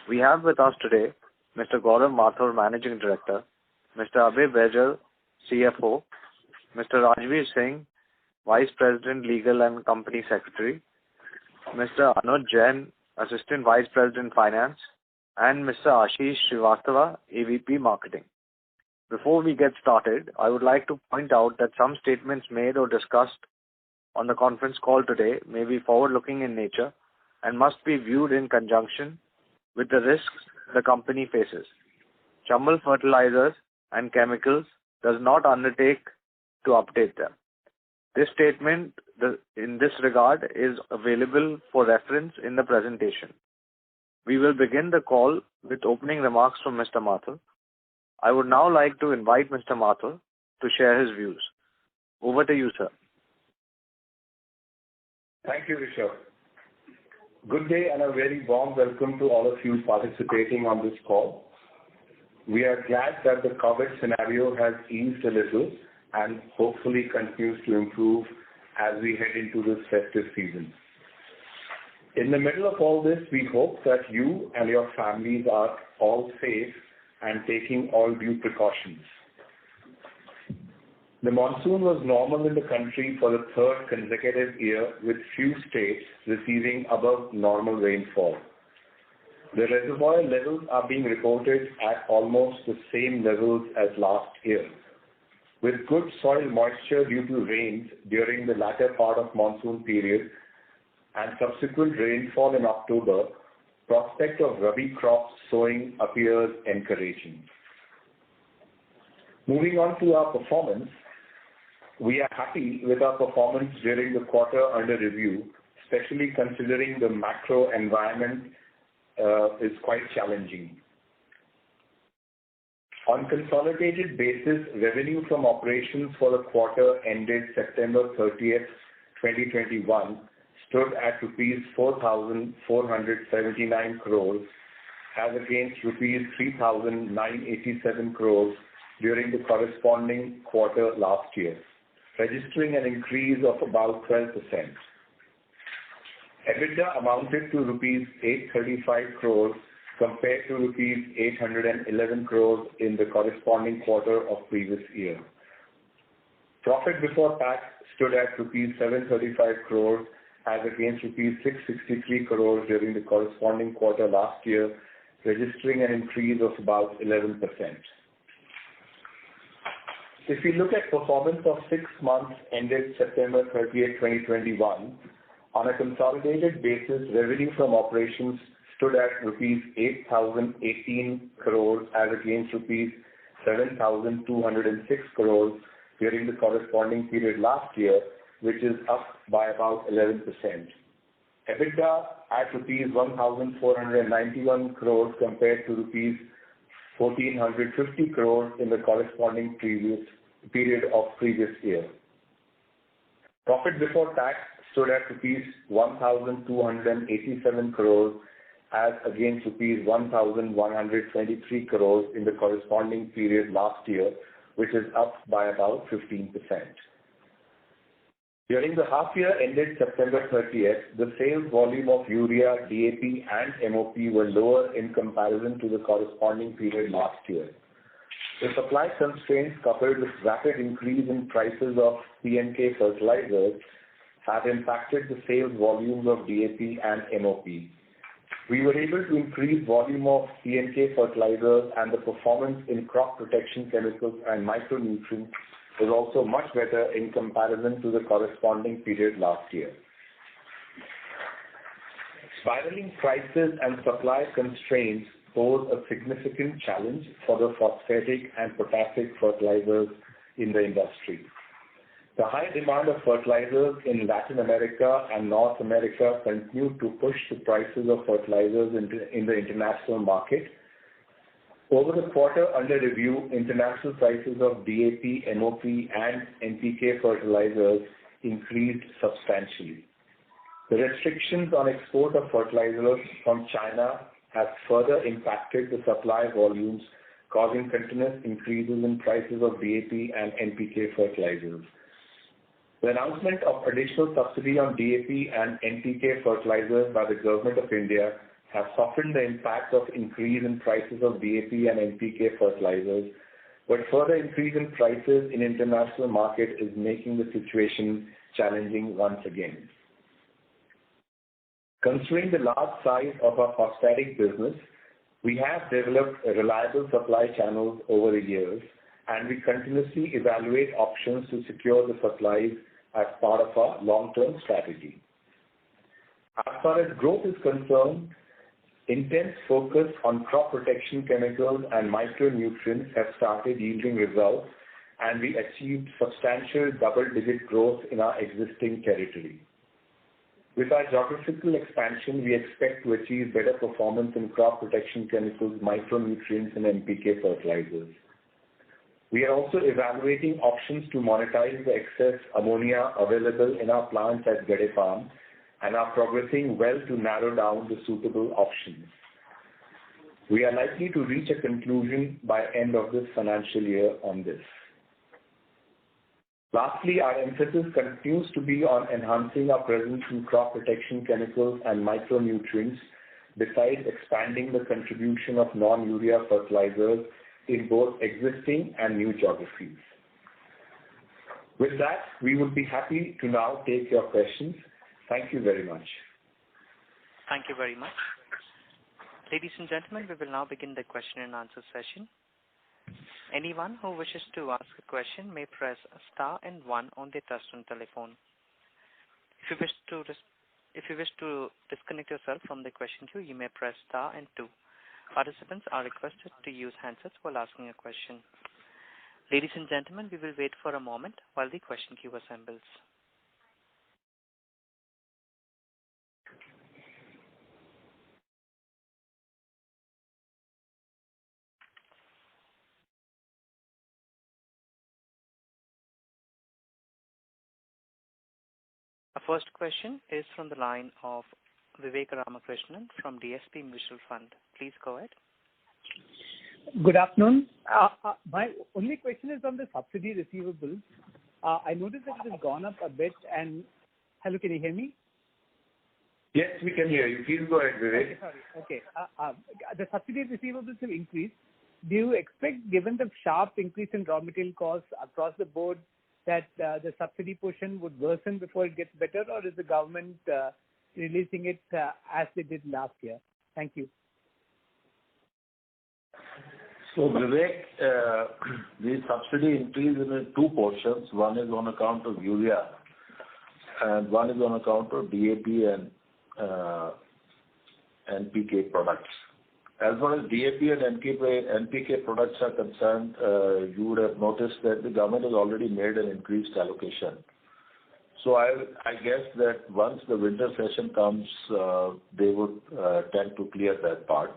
We have with us today Mr. Gaurav Mathur, Managing Director, Mr. Abhay Baijal, CFO, Mr. Rajveer Singh, Vice President, Legal and Company Secretary, Mr. Anuj Jain, Assistant Vice President, Finance, and Mr. Ashish Srivastava, AVP, Marketing. Before we get started, I would like to point out that some statements made or discussed on the conference call today may be forward-looking in nature and must be viewed in conjunction with the risks the company faces. Chambal Fertilizers and Chemicals does not undertake to update them. This statement in this regard is available for reference in the presentation. We will begin the call with opening remarks from Mr. Mathur. I would now like to invite Mr. Mathur to share his views. Over to you, sir. Thank you, Rishabh. Good day and a very warm welcome to all of you participating on this call. We are glad that the COVID scenario has eased a little and hopefully continues to improve as we head into this festive season. In the middle of all this, we hope that you and your families are all safe and taking all due precautions. The monsoon was normal in the country for the third consecutive year, with few states receiving above normal rainfall. The reservoir levels are being reported at almost the same levels as last year. With good soil moisture due to rains during the latter part of monsoon period and subsequent rainfall in October, prospect of Rabi crops sowing appears encouraging. Moving on to our performance, we are happy with our performance during the quarter under review, especially considering the macro environment is quite challenging. On consolidated basis, revenue from operations for the quarter ended September 30th, 2021 stood at rupees 4,479 crores as against rupees 3,987 crores during the corresponding quarter last year, registering an increase of about 12%. EBITDA amounted to rupees 835 crores compared to rupees 811 crores in the corresponding quarter of previous year. Profit before tax stood at rupees 735 crores as against rupees 663 crores during the corresponding quarter last year, registering an increase of about 11%. If we look at performance of 6 months ended September 30th, 2021, on a consolidated basis, revenue from operations stood at rupees 8,018 crores as against rupees 7,206 crores during the corresponding period last year, which is up by about 11%. EBITDA at rupees 1,491 crores compared to rupees 1,450 crores in the corresponding period of previous year. Profit before tax stood at rupees 1,287 crores as against rupees 1,123 crores in the corresponding period last year, which is up by about 15%. During the half year ended September 30th, the sales volume of urea, DAP and MOP were lower in comparison to the corresponding period last year. The supply constraints coupled with rapid increase in prices of P&K fertilizers have impacted the sales volumes of DAP and MOP. We were able to increase volume of P&K fertilizers, and the performance in crop protection chemicals and micronutrients was also much better in comparison to the corresponding period last year. Spiraling prices and supply constraints pose a significant challenge for the phosphatic and potassic fertilizers in the industry. The high demand of fertilizers in Latin America and North America continue to push the prices of fertilizers in the international market. Over the quarter under review, international prices of DAP, MOP and NPK fertilizers increased substantially. The restrictions on export of fertilizers from China have further impacted the supply volumes, causing continuous increases in prices of DAP and NPK fertilizers. The announcement of additional subsidy on DAP and NPK fertilizers by the Government of India have softened the impact of increase in prices of DAP and NPK fertilizers, but further increase in prices in international market is making the situation challenging once again. Considering the large size of our phosphatic business, we have developed reliable supply channels over the years, and we continuously evaluate options to secure the supplies as part of our long-term strategy. As far as growth is concerned, intense focus on crop protection chemicals and micronutrients has started yielding results, and we achieved substantial double-digit growth in our existing territory. With our geographical expansion, we expect to achieve better performance in crop protection chemicals, micronutrients, and NPK fertilizers. We are also evaluating options to monetize the excess ammonia available in our plants at Gadepan and are progressing well to narrow down the suitable options. We are likely to reach a conclusion by end of this financial year on this. Lastly, our emphasis continues to be on enhancing our presence in crop protection chemicals and micronutrients, besides expanding the contribution of non-urea fertilizers in both existing and new geographies. With that, we would be happy to now take your questions. Thank you very much. Thank you very much. Ladies and gentlemen, we will now begin the question and answer session. Anyone who wishes to ask a question may press star and 1 on their touchtone telephone. If you wish to disconnect yourself from the question queue, you may press star and 2. Participants are requested to use handsets while asking a question. Ladies and gentlemen, we will wait for a moment while the question queue assembles. Our first question is from the line of Vivek Ramakrishnan from DSP Mutual Fund. Please go ahead. Good afternoon. My only question is on the subsidy receivables. I noticed that it has gone up a bit. And hello, can you hear me? Yes, we can hear you. Please go ahead, Vivek. Okay. The subsidy receivables have increased. Do you expect, given the sharp increase in raw material costs across the board, that the subsidy portion would worsen before it gets better, or is the government releasing it as they did last year? Thank you. So, Vivek, the subsidy increase in 2 portions. One is on account of urea, and one is on account of DAP and NPK products. As far as DAP and NPK products are concerned, you would have noticed that the government has already made an increased allocation. So I guess that once the winter session comes, they would tend to clear that part.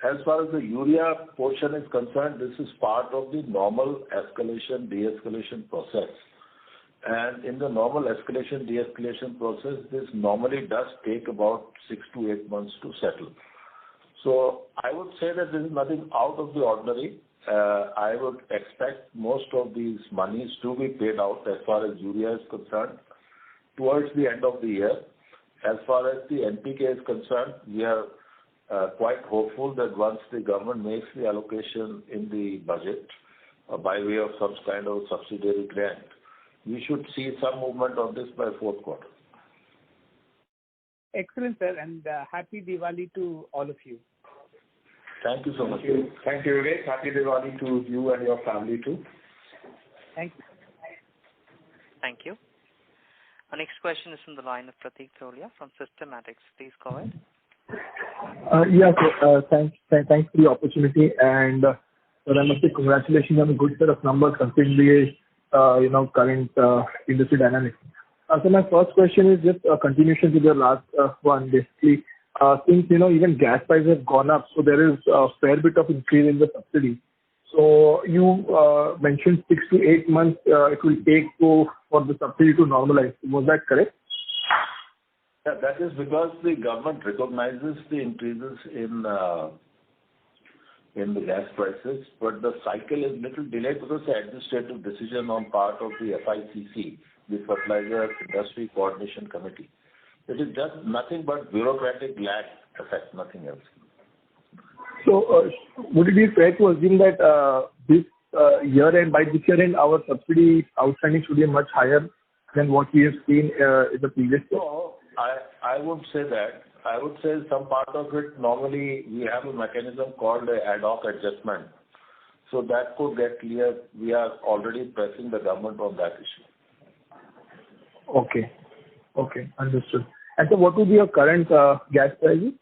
As far as the urea portion is concerned, this is part of the normal escalation, de-escalation process. And in the normal escalation, de-escalation process, this normally does take about 6 to 8 months to settle. So I would say that there is nothing out of the ordinary. I would expect most of these monies to be paid out as far as urea is concerned towards the end of the year. As far as the NPK is concerned, we are quite hopeful that once the government makes the allocation in the budget by way of some kind of subsidiary grant, we should see some movement on this by 4th quarter. Excellent, sir, and happy Diwali to all of you. Thank you so much. Thank you, Vivek. Happy Diwali to you and your family too. Thank you. Thank you. Our next question is from the line of Pratik Tholia from Systematics. Please go ahead. Thanks for the opportunity, and I must say congratulations on a good set of numbers considering the current industry dynamics. So my first question is just a continuation to the last one, basically. Since even gas prices have gone up, so there is a fair bit of increase in the subsidy. So you mentioned 6 to 8 months it will take for the subsidy to normalize. Was that correct? Yeah, that is because the government recognizes the increases in the gas prices, but the cycle is little delayed because the administrative decision on part of the FICC, the Fertilizer Industry Coordination Committee. It is just nothing but bureaucratic lag effect, nothing else. So, would it be fair to assume that this by this year end, our subsidy outstanding should be much higher than what we have seen in the previous year? No, I would say that. I would say some part of it, normally we have a mechanism called an ad hoc adjustment. So that could get clear. We are already pressing the government on that issue. Okay. Okay, understood. And so what would be your current gas prices?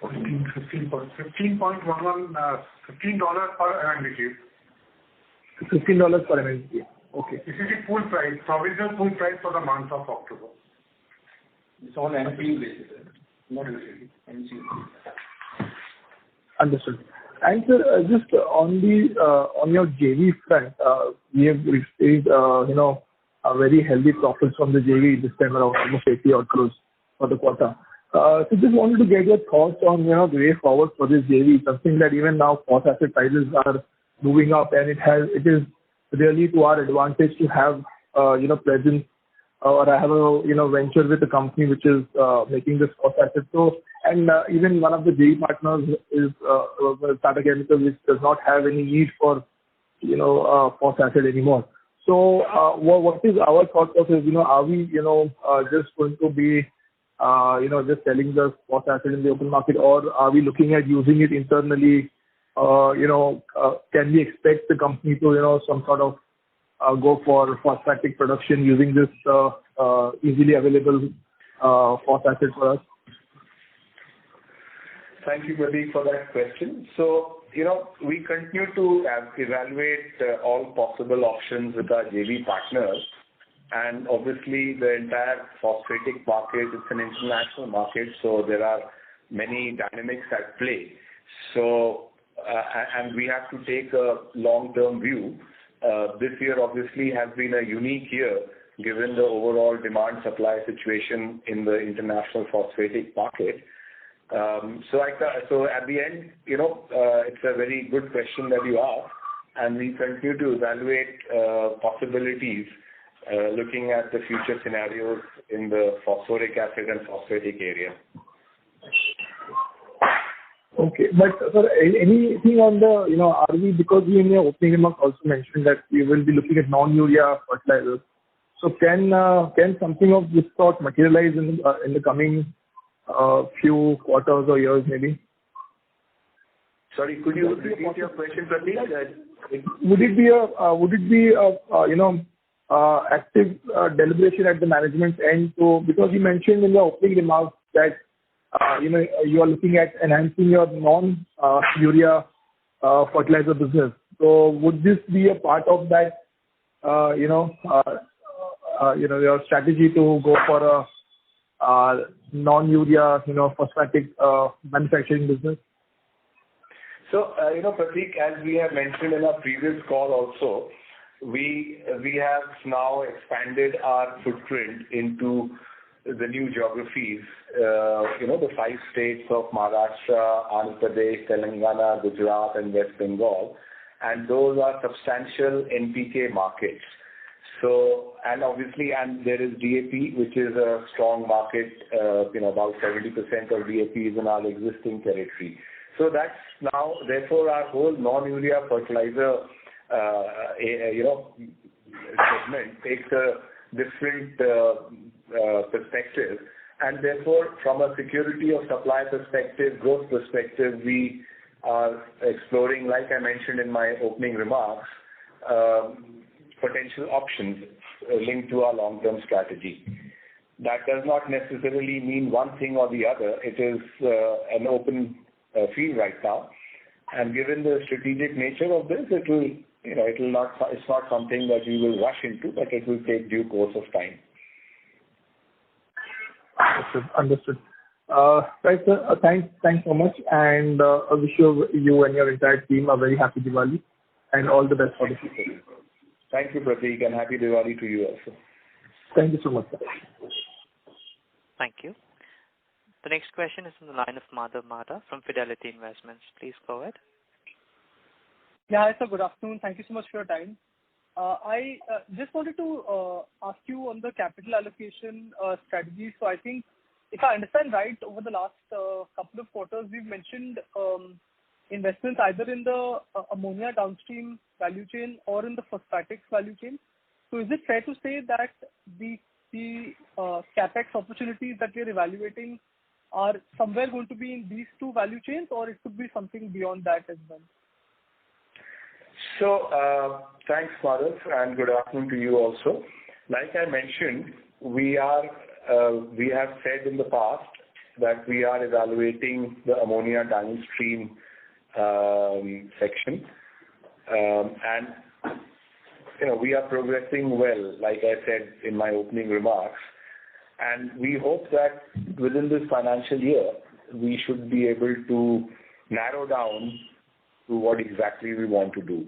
$15.11 per MMBtu. $15 per MMBtu. Okay. This is the full price, provisional full price for the month of October. It's on NCU basis, not usually. NCU. Understood. And sir, just on your JV front, we have received, a very healthy profits from the JV this time around, almost 80 odd crores for the quarter. So just wanted to get your thoughts on, the way forward for this JV, something that even now phosphate prices are moving up, and it is really to our advantage to have, presence, or I have a, venture with a company which is making this phosphate. So, and even one of the JV partners is Tata Chemicals, which does not have any need for, phosphate anymore. So, what is our thought process? Are we, just going to be, just selling the phosphate in the open market, or are we looking at using it internally? Can we expect the company to, some sort of go for phosphatic production using this easily available phosphate for us? Thank you, Pradeep, for that question. So, we continue to evaluate all possible options with our JV partners. And obviously, the entire phosphatic market, it's an international market, so there are many dynamics at play. So, and we have to take a long-term view. This year obviously has been a unique year given the overall demand-supply situation in the international phosphatic market. So at the end, it's a very good question that you asked, and we continue to evaluate possibilities looking at the future scenarios in the phosphoric acid and phosphatic area. Okay. But sir, anything on the, are we, because we in your opening remarks also mentioned that we will be looking at non-urea fertilizers. So can something of this sort materialize in the coming few quarters or years maybe? Sorry, could you repeat your question, Pradeep? Would it be active deliberation at the management end? So because you mentioned in the opening remarks that you are looking at enhancing your non-urea fertilizer business. So would this be a part of that? Your strategy to go for a non-urea, phosphatic manufacturing business? So, Pratik, as we have mentioned in our previous call also, we have now expanded our footprint into the new geographies, the 5 states of Maharashtra, Andhra Pradesh, Telangana, Gujarat, and West Bengal, and those are substantial NPK markets. So, and obviously, and there is DAP, which is a strong market, about 70% of DAP is in our existing territory. So that's now, therefore, our whole non-urea fertilizer, segment takes a different perspective, and therefore, from a security of supply perspective, growth perspective, we are exploring, like I mentioned in my opening remarks, potential options linked to our long-term strategy. That does not necessarily mean one thing or the other. It is an open field right now, and given the strategic nature of this, it's not something that we will rush into, but it will take due course of time. Understood. Right, sir. Thanks so much, and I wish you and your entire team a very happy Diwali, and all the best for the future. Thank you, Pratik, and happy Diwali to you also. Thank you so much, sir. Thank you. The next question is from the line of Madhav Marda from Fidelity Investments. Please go ahead. Yeah, hi, sir. Good afternoon. Thank you so much for your time. I just wanted to ask you on the capital allocation strategy. So I think, if I understand right, over the last couple of quarters, we've mentioned investments either in the ammonia downstream value chain or in the phosphatics value chain. So is it fair to say that the capex opportunities that we're evaluating are somewhere going to be in these two value chains, or it could be something beyond that as well? So, thanks, Madhav, and good afternoon to you also. Like I mentioned, we have said in the past that we are evaluating the ammonia downstream section, and we are progressing well, like I said in my opening remarks, and we hope that within this financial year we should be able to narrow down to what exactly we want to do.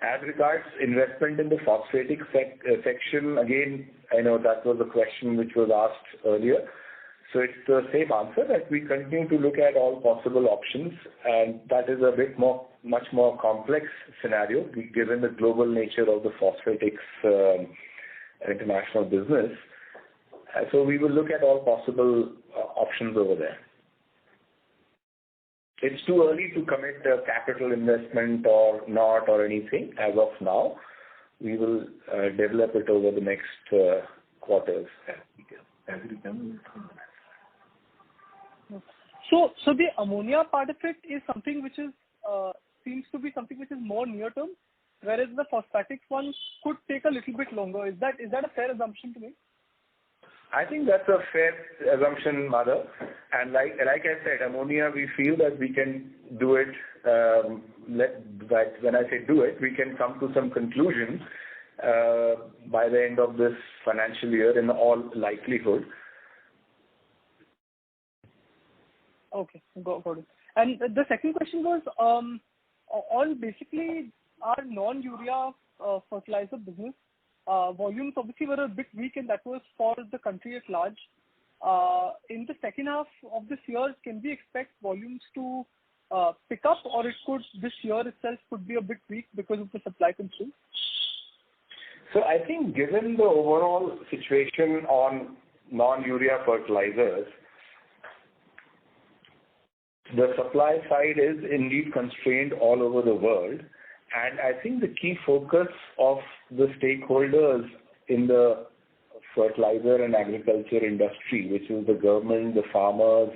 As regards investment in the phosphatic section, again, I know that was a question which was asked earlier. So it's the same answer, that we continue to look at all possible options, and that is a much more complex scenario given the global nature of the phosphatics international business. So we will look at all possible options over there. It's too early to commit a capital investment or not or anything as of now. We will develop it over the next quarters. So the ammonia part of it is something which is seems to be something which is more near term, whereas the phosphatics one could take a little bit longer. Is that a fair assumption to make? I think that's a fair assumption, Madhav. And like I said, ammonia, we feel that we can do it. When I say do it, we can come to some conclusions by the end of this financial year in all likelihood. Okay, got it. And the second question was on basically our non-urea fertilizer business. Volumes obviously were a bit weak, and that was for the country at large. In the second half of this year, can we expect volumes to pick up, or this year itself could be a bit weak because of the supply constraints? So I think given the overall situation on non-urea fertilizers, the supply side is indeed constrained all over the world. And I think the key focus of the stakeholders in the fertilizer and agriculture industry, which is the government, the farmers,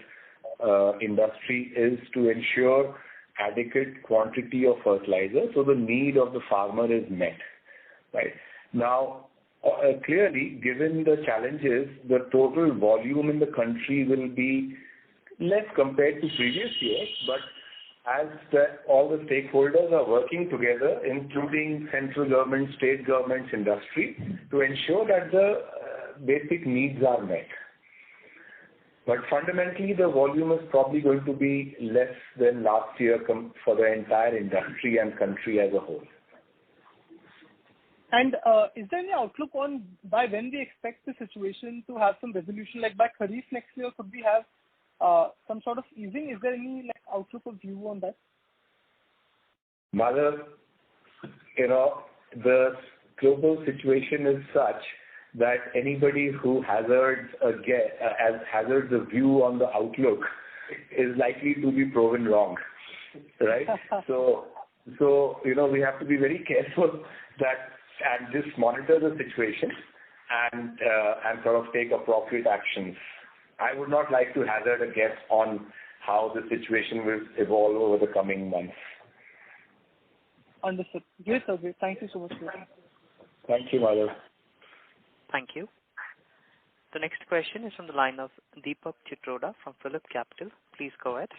industry, is to ensure adequate quantity of fertilizer so the need of the farmer is met. Right now, clearly, given the challenges, the total volume in the country will be less compared to previous years, but as all the stakeholders are working together, including central government, state governments, industry, to ensure that the basic needs are met. But fundamentally, the volume is probably going to be less than last year for the entire industry and country as a whole. And is there any outlook on by when we expect the situation to have some resolution? Like by Kharif next year, could we have some sort of easing? Is there any outlook or view on that? Mother, the global situation is such that anybody who hazards a view on the outlook is likely to be proven wrong, right? So we have to be very careful and just monitor the situation and sort of take appropriate actions. I would not like to hazard a guess on how the situation will evolve over the coming months. Understood. Great, sir. Thank you so much. Thank you, Madhav. Thank you. The next question is from the line of Deepak Chitroda from Phillip Capital. Please go ahead.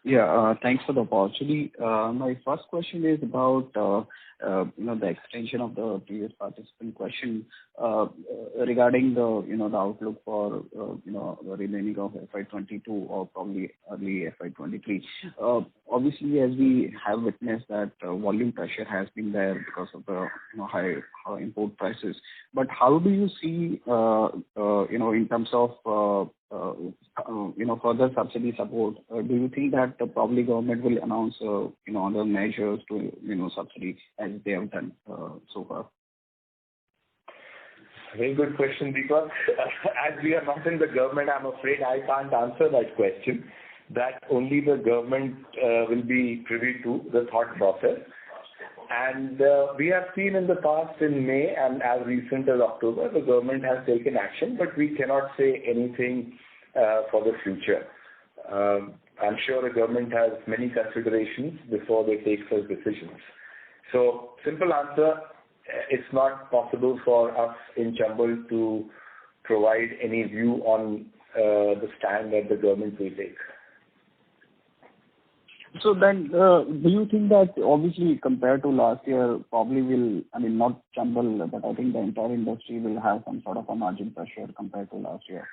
Yeah, thanks for the opportunity. My first question is about the extension of the previous participant question. regarding the outlook for the remaining of FY22 or probably early FY23. Obviously, as we have witnessed that volume pressure has been there because of the high import prices. But how do you see in terms of further subsidy support? Do you think that probably government will announce other measures to subsidy as they have done so far? Very good question, Deepak. As we are not in the government, I'm afraid I can't answer that question. That only the government will be privy to the thought process. And we have seen in the past in May and as recent as October, the government has taken action, but we cannot say anything for the future. I'm sure the government has many considerations before they take such decisions. So, simple answer, it's not possible for us in Chambal to provide any view on the stand that the government will take. So then, do you think that obviously compared to last year, probably not Chambal, but I think the entire industry will have some sort of a margin pressure compared to last year?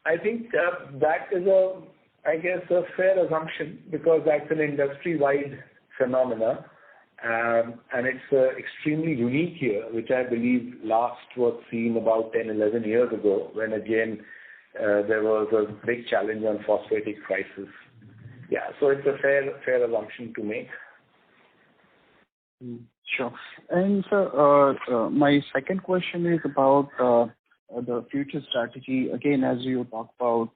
I think that is a fair assumption because that's an industry-wide phenomena. And it's extremely unique here, which I believe last was seen about 10, 11 years ago when again there was a big challenge on phosphatic prices. Yeah, so it's a fair assumption to make. Sure. And sir, my second question is about the future strategy. Again, as you talk about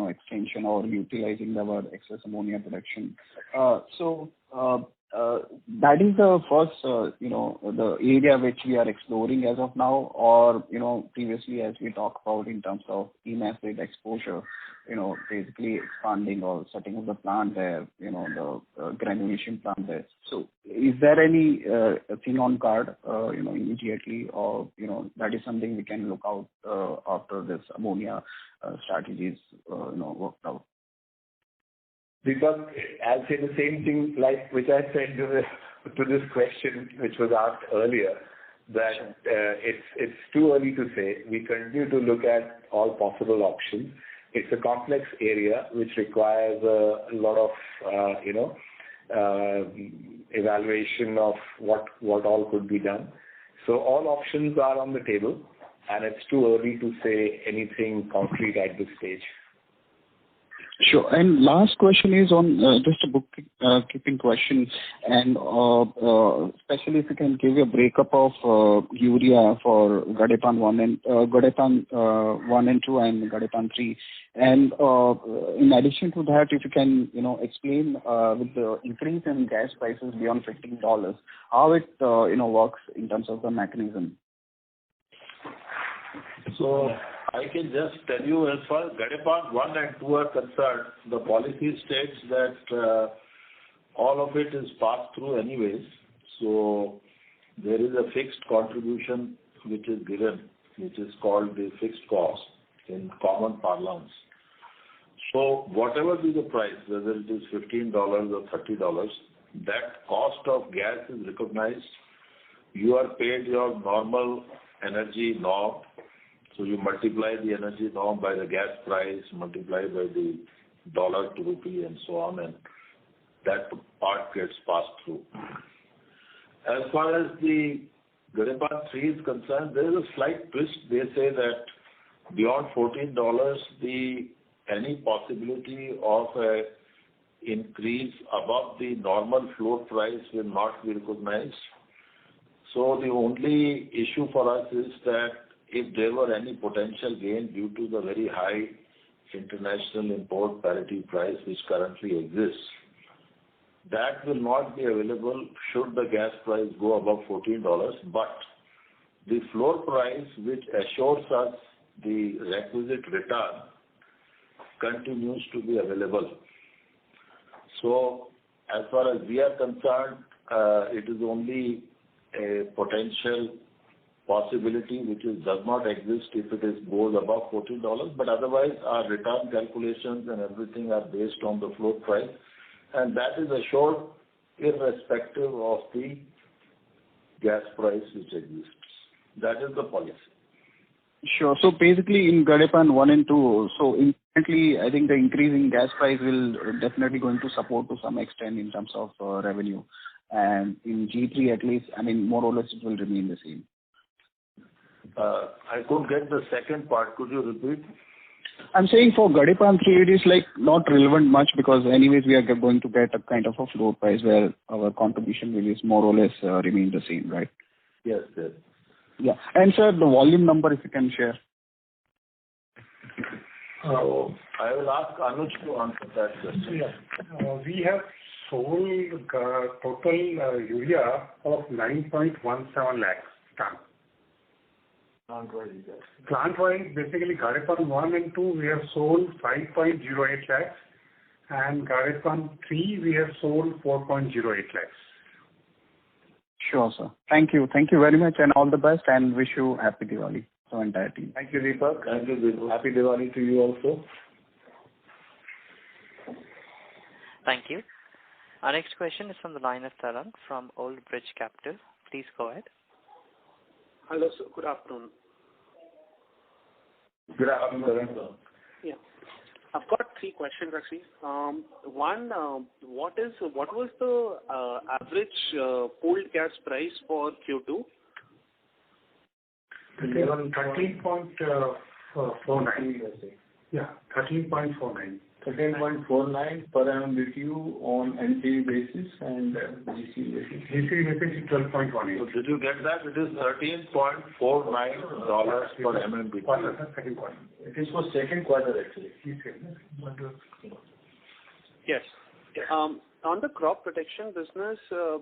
extension or utilizing our excess ammonia production. That is the first, the area which we are exploring as of now, or, previously as we talked about in terms of EMACID exposure, basically expanding or setting up the plant there, the granulation plant there. So is there any thing on card, immediately, or, that is something we can look out after this ammonia strategies, worked out? Because I'll say the same thing which I said to this question which was asked earlier, that it's too early to say. We continue to look at all possible options. It's a complex area which requires a lot of evaluation of what all could be done. So all options are on the table, and it's too early to say anything concrete at this stage. Sure. And last question is on just a bookkeeping question, and especially if you can give a breakup of urea for Gadepan 1 and 2 and Gadepan 3. And in addition to that, if you can explain with the increase in gas prices beyond $15, how it works in terms of the mechanism. So I can just tell you, as far as Gadepan 1 and 2 are concerned, the policy states that all of it is passed through anyways. So there is a fixed contribution which is given, which is called the fixed cost in common parlance. So whatever be the price, whether it is $15 or $30, that cost of gas is recognized. You are paid your normal energy norm. So you multiply the energy norm by the gas price, multiply by the dollar to rupee and so on, and that part gets passed through. As far as the Gadepan 3 is concerned, there is a slight twist. They say that beyond $14, any possibility of a increase above the normal floor price will not be recognized. So the only issue for us is that if there were any potential gain due to the very high international import parity price which currently exists, that will not be available should the gas price go above $14. But the floor price which assures us the requisite return continues to be available. So as far as we are concerned, it is only a potential possibility which does not exist if it goes above $14, but otherwise our return calculations and everything are based on the floor price, and that is assured irrespective of the gas price which exists. That is the policy. Sure. So basically in Gadepan 1 and 2, so instantly I think the increase in gas price will definitely going to support to some extent in terms of revenue. And in G3 at least, I mean, more or less it will remain the same. I couldn't get the second part. Could you repeat? I'm saying for Gadepan 3, it is like not relevant much because anyways we are going to get a kind of a floor price where our contribution will is more or less remain the same, right? Yes, yes. Yeah. And sir, the volume number if you can share. So I will ask Anuj to answer that question. Yeah. We have sold total urea of 9.17 lakhs ton. Plant-wise, basically Gadepan 1 and 2, we have sold 5.08 lakhs, and Gadepan 3, we have sold 4.08 lakhs. Sure, sir. Thank you. Thank you very much and all the best and wish you happy Diwali to entire team. Thank you, Deepak. Thank you, Deepak. Happy Diwali to you also. Thank you. Our next question is from the line of Tarang from Old Bridge Capital. Please go ahead. Hello, sir. Good afternoon. Good afternoon, Tarang. Yeah. I've got three questions actually. One, what was the average pooled gas price for Q2? 13.49. Yeah, 13.49. 13.49 per MMBtu on NCV basis and GCV basis. GCV basis is 12.18. So did you get that? It is $13.49 per MMBtu. Second quarter. It is for second quarter actually. Yes. On the crop protection business,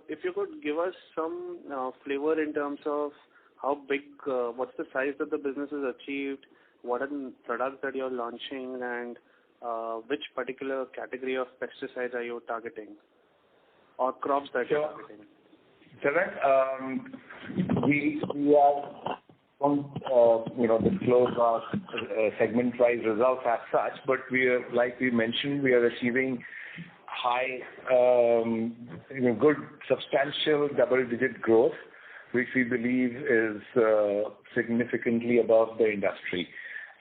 if you could give us some flavor in terms of how big, what's the size that the business has achieved, what are the products that you're launching, and which particular category of pesticides are you targeting or crops that you're targeting? Tarang, we don't disclose our segment-wise results as such, but we are, like we mentioned, we are achieving high, good, substantial double-digit growth, which we believe is significantly above the industry.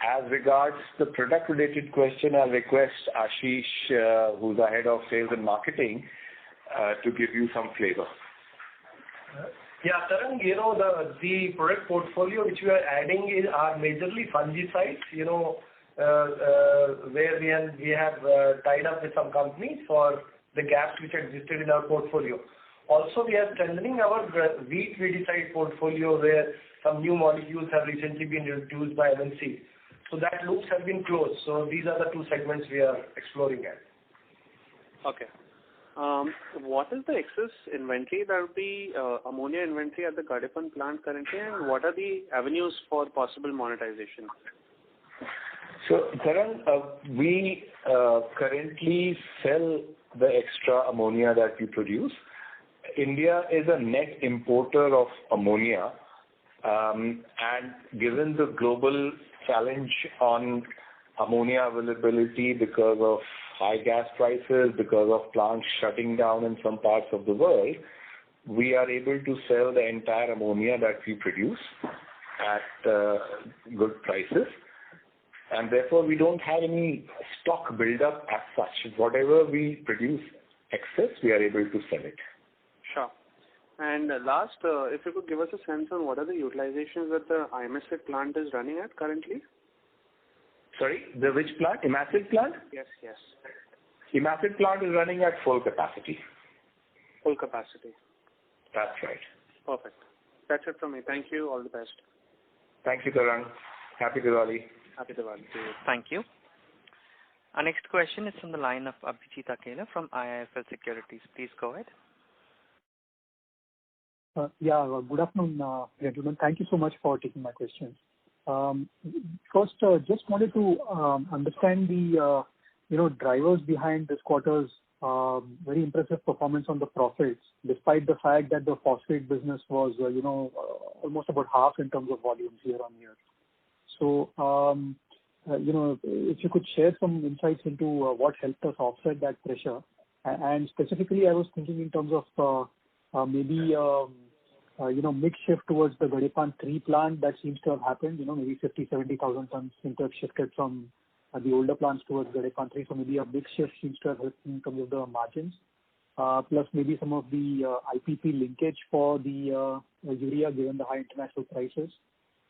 As regards the product-related question, I'll request Ashish, who's the head of sales and marketing, to give you some flavor. Yeah, Tarang, the product portfolio which we are adding are majorly fungicides, where we have tied up with some companies for the gaps which existed in our portfolio. Also, we are strengthening our wheat weedicide portfolio where some new molecules have recently been introduced by MNC. So that loops have been closed. So these are the two segments we are exploring at. Okay. What is the excess inventory that would be ammonia inventory at the Gadepan plant currently, and what are the avenues for possible monetization? So, Tarang, we currently sell the extra ammonia that we produce. India is a net importer of ammonia, and given the global challenge on ammonia availability because of high gas prices, because of plants shutting down in some parts of the world, we are able to sell the entire ammonia that we produce at good prices. And therefore, we don't have any stock build-up as such. Whatever we produce excess, we are able to sell it. Sure. And last, if you could give us a sense on what are the utilizations that the IMACID plant is running at currently? Sorry, the which plant? IMACID plant? Yes, yes. IMACID plant is running at full capacity. Full capacity. That's right. Perfect. That's it from me. Thank you. All the best. Thank you, Tarang. Happy Diwali. Happy Diwali to you. Thank you. Our next question is from the line of Abhijit Akella from IIFL Securities. Please go ahead. Good afternoon, gentlemen. Thank you so much for taking my questions. First, just wanted to understand the drivers behind this quarter's very impressive performance on the profits, despite the fact that the phosphate business was almost about half in terms of volumes year on year. So, if you could share some insights into what helped us offset that pressure, and specifically, I was thinking in terms of maybe mix shift towards the Gadepan 3 plant that seems to have happened. Maybe 50,000-70,000 tons seem to have shifted from the older plants towards Gadepan 3. So maybe a big shift seems to have helped in terms of the margins. Plus maybe some of the IPP linkage for the urea given the high international prices.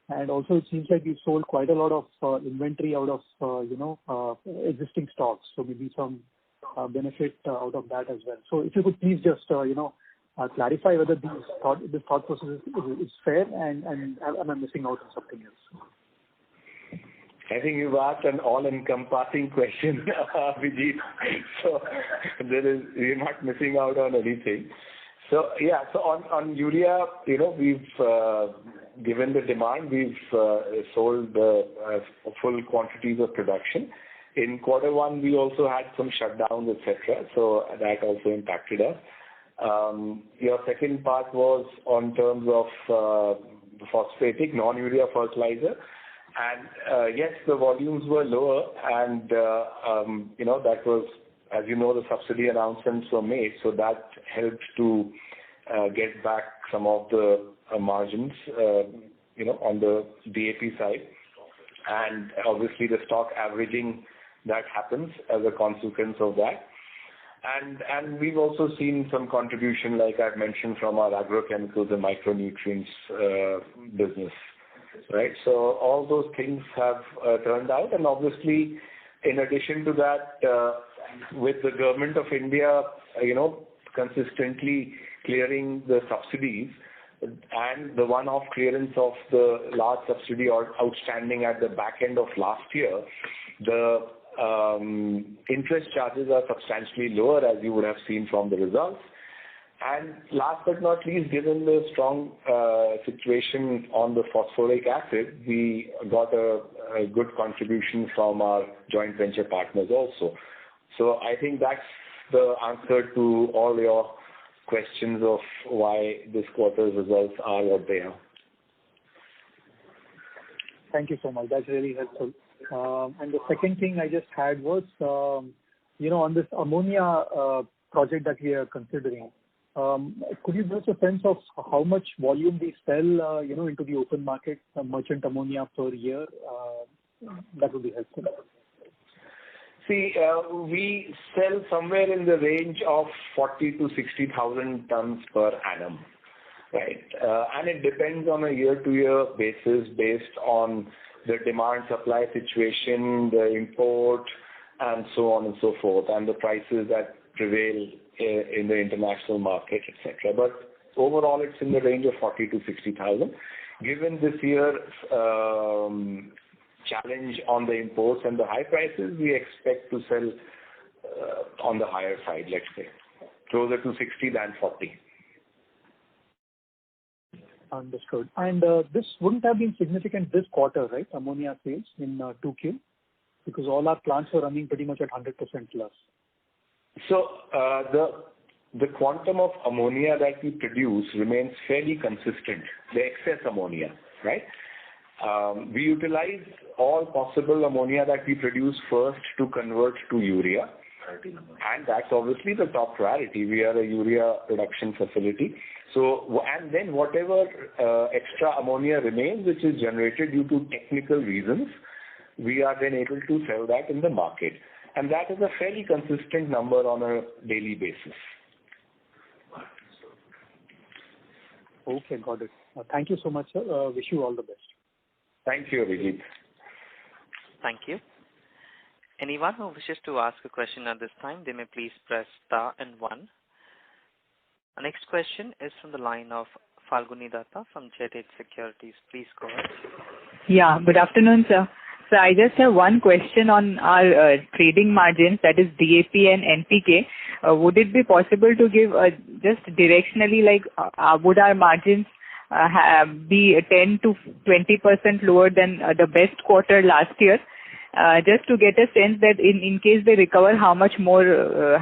And also it seems like you've sold quite a lot of inventory out of, existing stocks. So maybe some benefit out of that as well. So if you could please just, clarify whether this thought process is fair and am I missing out on something else? I think you've asked an all-encompassing question, Vijay. So we're not missing out on anything. So yeah, so on urea, we've given the demand, we've sold full quantities of production. In quarter one, we also had some shutdowns, etc. So that also impacted us. Your second part was on terms of phosphatic, non-urea fertilizer. And yes, the volumes were lower and, that was, as you know, the subsidy announcements were made. So that helped to get back some of the margins, on the DAP side. And obviously the stock averaging that happens as a consequence of that. And we've also seen some contribution, like I've mentioned, from our agrochemicals and micronutrients business. Right. So all those things have turned out. And obviously, in addition to that, with the government of India, consistently clearing the subsidies and the one-off clearance of the large subsidy outstanding at the back end of last year, the interest charges are substantially lower, as you would have seen from the results. And last but not least, given the strong situation on the phosphoric acid, we got a good contribution from our joint venture partners also. So I think that's the answer to all your questions of why this quarter's results are what they are. Thank you so much. That's really helpful. And the second thing I just had was, on this ammonia project that we are considering, could you give us a sense of how much volume we sell, into the open market, merchant ammonia per year? That would be helpful. See, we sell somewhere in the range of 40 to 60,000 tons per annum, right? And it depends on a year-to-year basis based on the demand-supply situation, the import, and so on and so forth, and the prices that prevail in the international market, etc. But overall, it's in the range of 40 to 60,000. Given this year's challenge on the imports and the high prices, we expect to sell on the higher side, let's say, closer to 60 than 40. Understood. And this wouldn't have been significant this quarter, right? Ammonia sales in 2Q, because all our plants are running pretty much at 100% plus. So the quantum of ammonia that we produce remains fairly consistent, the excess ammonia, right? We utilize all possible ammonia that we produce first to convert to urea. And that's obviously the top priority. We are a urea production facility. So, and then whatever extra ammonia remains, which is generated due to technical reasons, we are then able to sell that in the market. And that is a fairly consistent number on a daily basis. Okay, got it. Thank you so much, sir. Wish you all the best. Thank you, Abhijit. Thank you. Anyone who wishes to ask a question at this time, they may please press star and one. Our next question is from the line of Falguni Datta from Jet Age Securities. Please go ahead. Yeah, good afternoon, sir. So I just have one question on our trading margins, that is DAP and NPK. Would it be possible to give just directionally, like would our margins be 10 to 20% lower than the best quarter last year? Just to get a sense that in case they recover, how much more,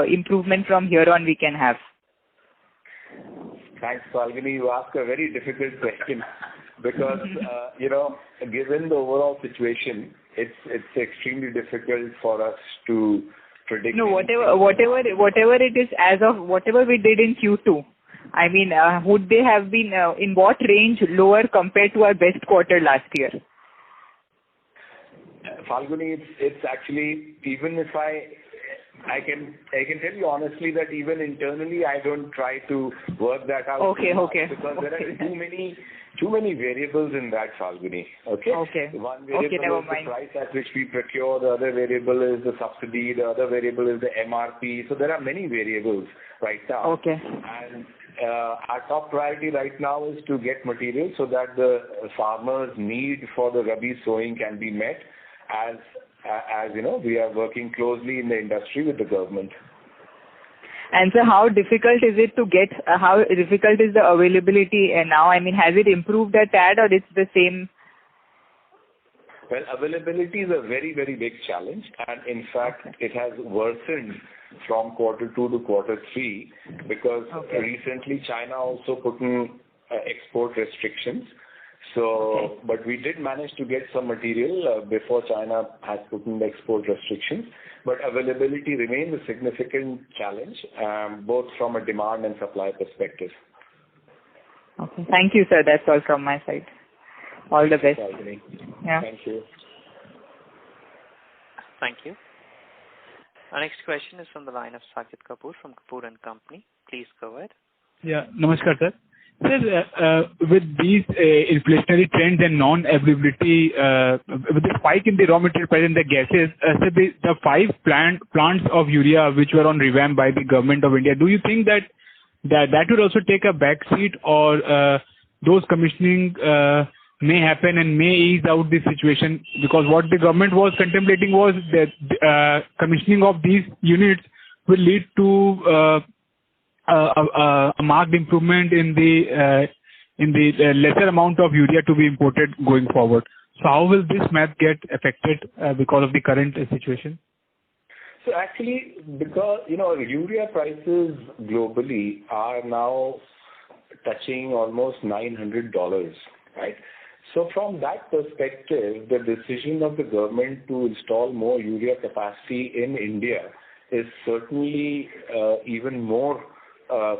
improvement from here on we can have. Thanks, Falguni. You ask a very difficult question because, given the overall situation, it's extremely difficult for us to predict. No, whatever it is, as of whatever we did in Q2, I mean, would they have been in what range lower compared to our best quarter last year? Falguni, it's actually, even if I can tell you honestly that even internally I don't try to work that out. Okay. Because there are too many variables in that, Falguni. Okay. One variable is the price at which we procure. The other variable is the subsidy. The other variable is the MRP. So there are many variables right now. Okay. And our top priority right now is to get material so that the farmers' need for the Rabi sowing can be met. As you know, we are working closely in the industry with the government. And so how difficult is it to get, how difficult is the availability now? I mean, has it improved a tad or it's the same? Well, availability is a very, very big challenge, and in fact, it has worsened from quarter 2 to quarter 3 because recently China also put in export restrictions. So, but we did manage to get some material before China has put in the export restrictions. But availability remains a significant challenge, both from a demand and supply perspective. Okay. Thank you, sir. That's all from my side. All the best. Yeah. Thank you. Thank you. Our next question is from the line of Saket Kapoor from Kapoor & Company. Please go ahead. Yeah. Namaskar, sir. Sir, with these inflationary trends and non-availability, with the spike in the raw material price and the gases, so the 5 plants of urea which were on revamp by the government of India, do you think that would also take a back seat, or those commissioning may happen and may ease out the situation? Because what the government was contemplating was that commissioning of these units will lead to a marked improvement in the lesser amount of urea to be imported going forward. So how will this math get affected because of the current situation? So actually, because urea prices globally are now touching almost $900, right? So from that perspective, the decision of the government to install more urea capacity in India is certainly even more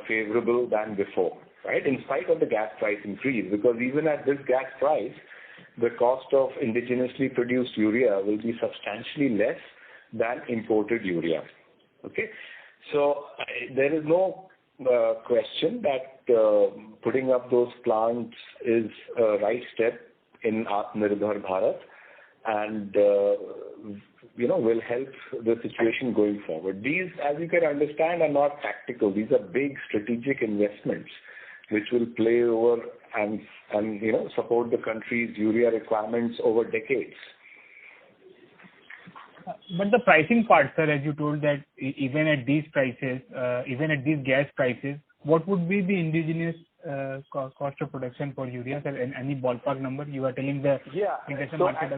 favorable than before, right? In spite of the gas price increase, because even at this gas price, the cost of indigenously produced urea will be substantially less than imported urea. Okay, so there is no question that putting up those plants is a right step in Atmanirbhar Bharat, and will help the situation going forward. These, as you can understand, are not tactical. These are big strategic investments which will play over and support the country's urea requirements over decades. But the pricing part, sir, as you told that even at these prices, even at these gas prices, what would be the indigenous cost of production for urea, sir? Any ballpark number? You are telling the so market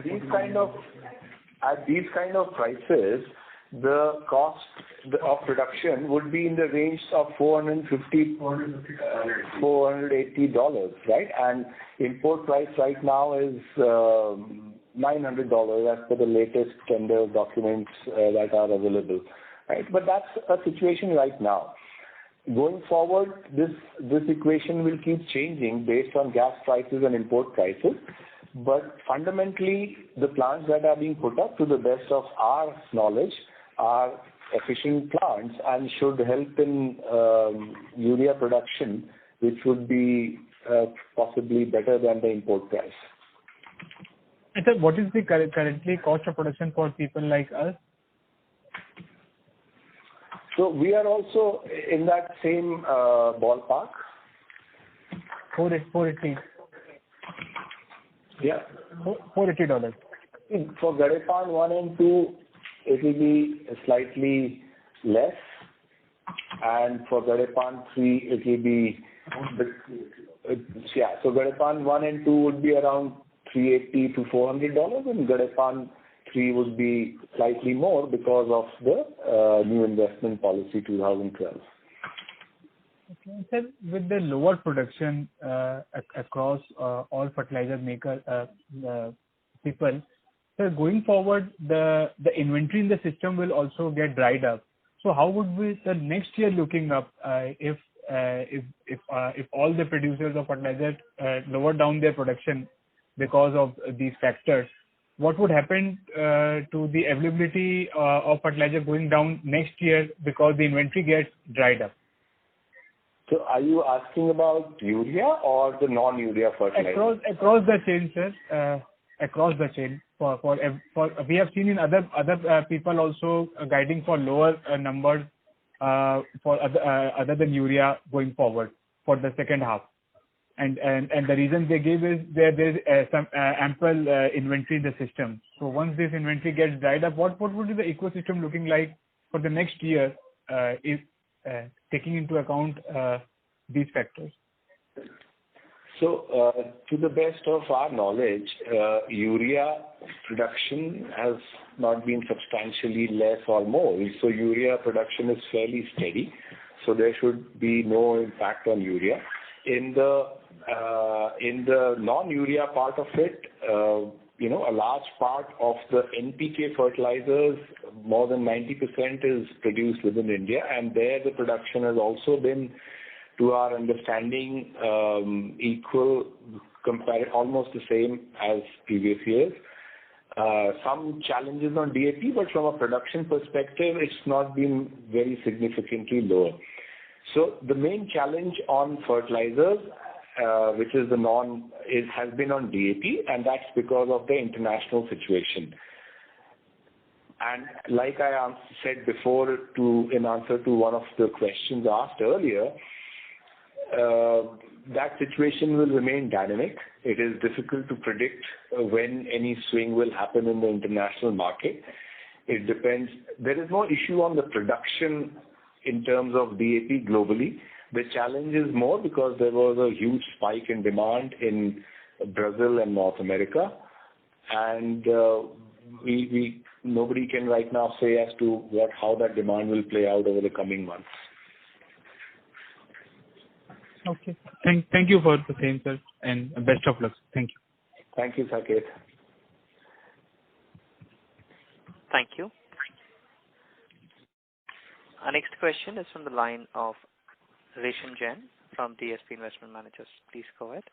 at these kind of prices, the cost of production would be in the range of $480, right? And import price right now is $900 as per the latest tender documents that are available, right? But that's a situation right now. Going forward, this equation will keep changing based on gas prices and import prices. But fundamentally, the plants that are being put up, to the best of our knowledge, are efficient plants and should help in urea production, which would be possibly better than the import price. And sir, what is the currently cost of production for people like us? So we are also in that same ballpark. $480. Yeah. $480. For Gadepan 1 and 2, it will be slightly less, and for Gadepan 3, it will be So Gadepan 1 and 2 would be around $380 to $400, and Gadepan 3 would be slightly more because of the new investment policy 2012. Okay. Sir, with the lower production across all fertilizer maker people, sir, going forward, the inventory in the system will also get dried up. So how would be the next year looking up if if all the producers of fertilizer lower down their production because of these factors, what would happen to the availability of fertilizer going down next year because the inventory gets dried up? So are you asking about urea or the non-urea fertilizer? Across the chain, sir. Across the chain. For we have seen in other people also guiding for lower numbers for other than urea going forward for the second half. And the reason they gave is there's some ample inventory in the system. So once this inventory gets dried up, what would be the ecosystem looking like for the next year, if taking into account these factors? So, to the best of our knowledge, urea production has not been substantially less or more. So urea production is fairly steady. So there should be no impact on urea. In the non-urea part of it, a large part of the NPK fertilizers, more than 90% is produced within India, and there the production has also been, to our understanding, equal, almost the same as previous years. Some challenges on DAP, but from a production perspective, it's not been very significantly lower. So the main challenge on fertilizers, which is has been on DAP, and that's because of the international situation. And like I said before, in answer to one of the questions asked earlier, that situation will remain dynamic. It is difficult to predict when any swing will happen in the international market. It depends. There is no issue on the production in terms of DAP globally. The challenge is more because there was a huge spike in demand in Brazil and North America, and nobody can right now say as to how that demand will play out over the coming months. Okay. Thank you for the same, sir, and best of luck. Thank you. Thank you, Saket. Thank you. Our next question is from the line of Resham Jain from DSP Investment Managers. Please go ahead.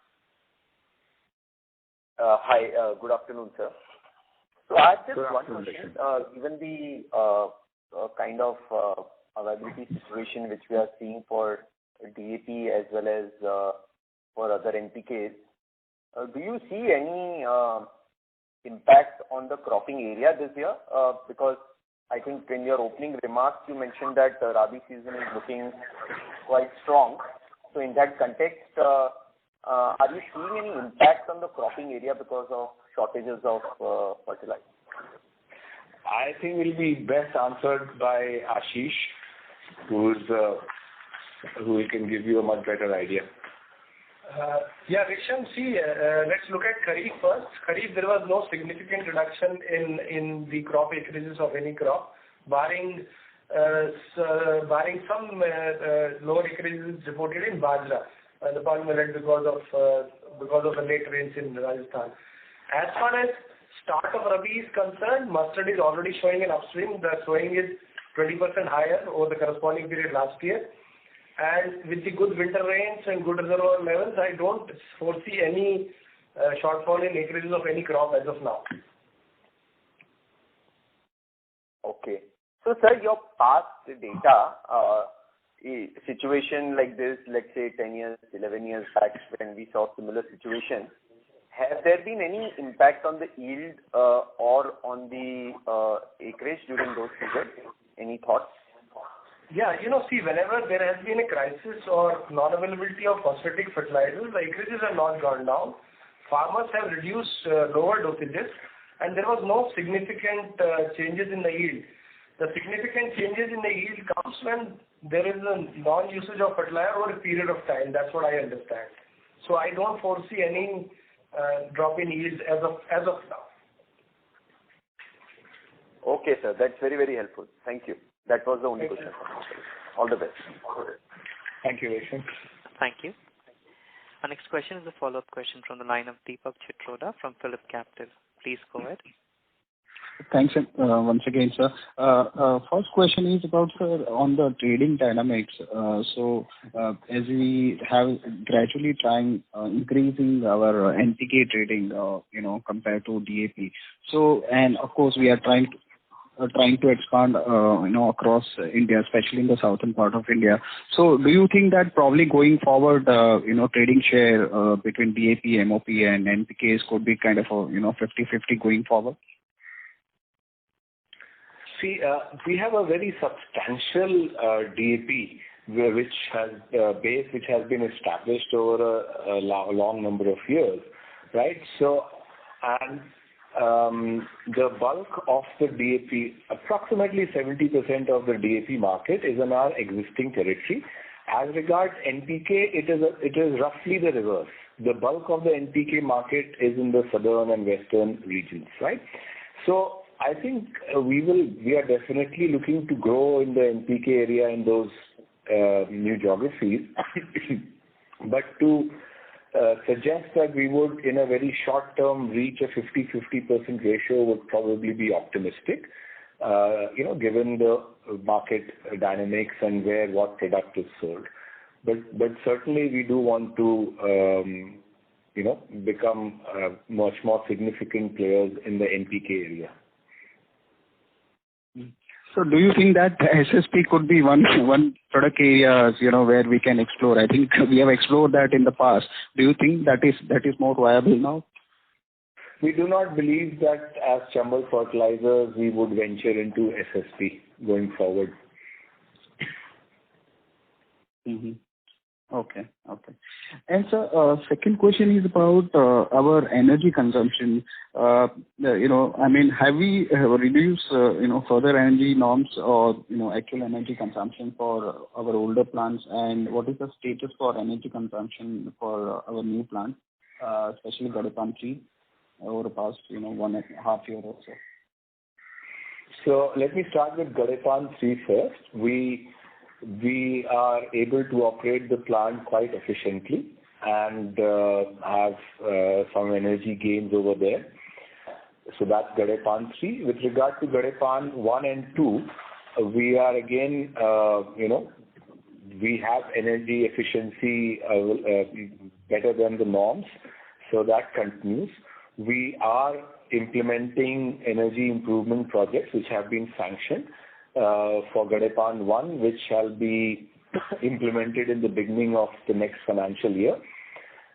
Hi, good afternoon, sir. So I have just one question. Given the kind of availability situation which we are seeing for DAP as well as for other NPKs, do you see any impact on the cropping area this year? Because I think in your opening remarks you mentioned that the Rabi season is looking quite strong. So in that context, are you seeing any impact on the cropping area because of shortages of fertilizer? I think it will be best answered by Ashish, who can give you a much better idea. Resham, let's look at Kharif first. Kharif, there was no significant reduction in the crop acreages of any crop, barring some lower acreages reported in Bajra, the palm millet because of the late rains in Rajasthan. As far as start of Rabi is concerned, mustard is already showing an upswing. The sowing is 20% higher over the corresponding period last year. And with the good winter rains and good reservoir levels, I don't foresee any shortfall in acreages of any crop as of now. Okay. So, sir, your past data, a situation like this, let's say 10 years, 11 years back when we saw similar situation, has there been any impact on the yield or on the acreage during those periods? Any thoughts? Yeah, whenever there has been a crisis or non-availability of phosphatic fertilizers, the acreages have not gone down. Farmers have reduced lower dosages, and there was no significant changes in the yield. The significant changes in the yield comes when there is a non-usage of fertilizer over a period of time. That's what I understand. So I don't foresee any drop in yields as of now. Okay, sir. That's very, very helpful. Thank you. That was the only question. All the best. Thank you, Resham. Thank you. Our next question is a follow-up question from the line of Deepak Chitroda from Phillip Capital. Please go ahead. Thanks once again, sir. First question is about, sir, on the trading dynamics. As we have gradually trying increasing our NPK trading, compared to DAP. And of course, we are trying to expand, across India, especially in the southern part of India. So do you think that probably going forward, trading share between DAP, MOP and NPKs could be kind of a, 50-50 going forward? See, we have a very substantial DAP which has base which has been established over a long number of years, right? So, and the bulk of the DAP, approximately 70% of the DAP market is in our existing territory. As regards NPK, it is roughly the reverse. The bulk of the NPK market is in the southern and western regions, right? So I think we are definitely looking to grow in the NPK area in those new geographies. But to suggest that we would in a very short term reach a 50% ratio would probably be optimistic, given the market dynamics and what product is sold. But certainly we do want to become much more significant players in the NPK area. So do you think that SSP could be one product area, where we can explore? I think we have explored that in the past. Do you think that is more viable now? We do not believe that as Chambal Fertilizers we would venture into SSP going forward. Mm-hmm. Okay. And so, second question is about our energy consumption. Have we reduced, further energy norms or, actual energy consumption for our older plants? And what is the status for energy consumption for our new plant, especially Gadepan 3, over the past, 1.5 years or so? So let me start with Gadepan 3 first. We are able to operate the plant quite efficiently and have some energy gains over there. So that's Gadepan 3. With regard to Gadepan 1 and 2, we are again, we have energy efficiency better than the norms. So that continues. We are implementing energy improvement projects which have been sanctioned for Gadepan 1, which shall be implemented in the beginning of the next financial year.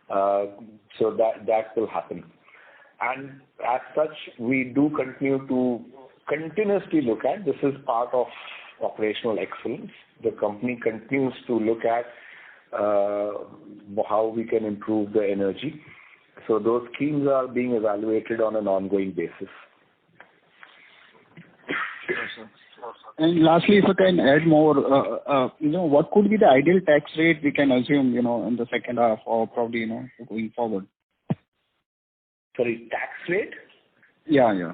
So that will happen. And as such, we do continue to continuously look at, this is part of operational excellence. The company continues to look at how we can improve the energy. So those schemes are being evaluated on an ongoing basis. Sure, sir. And lastly, if I can add more, what could be the ideal tax rate we can assume, in the second half or probably, going forward? Sorry, tax rate? Yeah.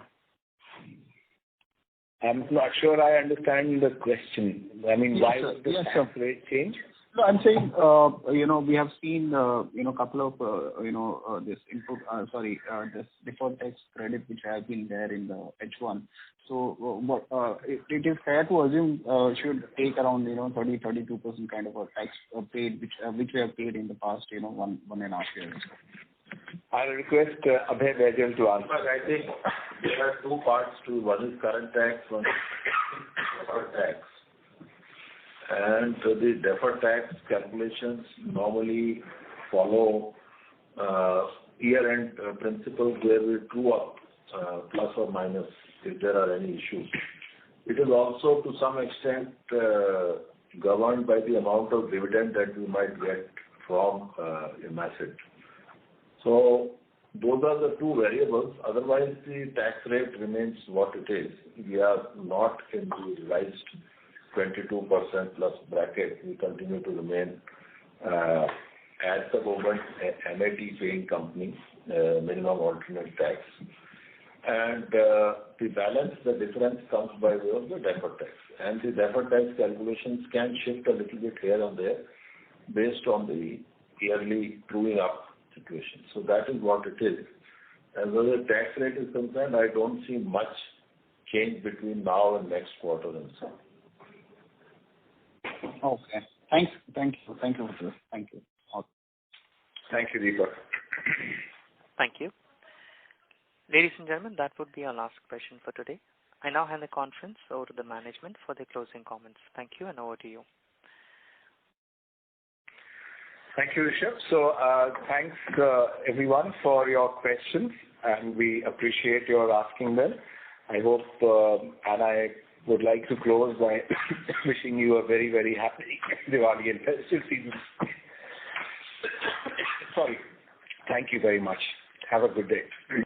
I'm not sure I understand the question. I mean, why would the tax rate change? No, I'm saying, we have seen, couple of, this deferred tax credit which has been there in the H1. So, it is fair to assume should take around, 30-32% kind of a tax paid, which we have paid in the past, 1.5 years. I'll request Abhay Baijal to answer. I think there are two parts to one is current tax, one is deferred tax. And the deferred tax calculations normally follow year-end principles where we true up plus or minus if there are any issues. It is also to some extent governed by the amount of dividend that we might get from an asset. So those are the two variables. Otherwise, the tax rate remains what it is. We are not in the revised 22% plus bracket. We continue to remain as the moment MAT paying company, minimum alternate tax. And the balance, the difference comes by way of the deferred tax. And the deferred tax calculations can shift a little bit here and there based on the yearly truing up situation. So that is what it is. As far as the tax rate is concerned, I don't see much change between now and next quarter and so. Okay. Thanks. Thank you. Thank you, sir. Thank you. Okay. Thank you, Deepak. Thank you. Ladies and gentlemen, that would be our last question for today. I now hand the conference over to the management for their closing comments. Thank you, and over to you. Thank you, Rishabh. So, thanks everyone for your questions, and we appreciate your asking them. I hope, and I would like to close by wishing you a very, very happy Diwali and festive season. Sorry. Thank you very much. Have a good day.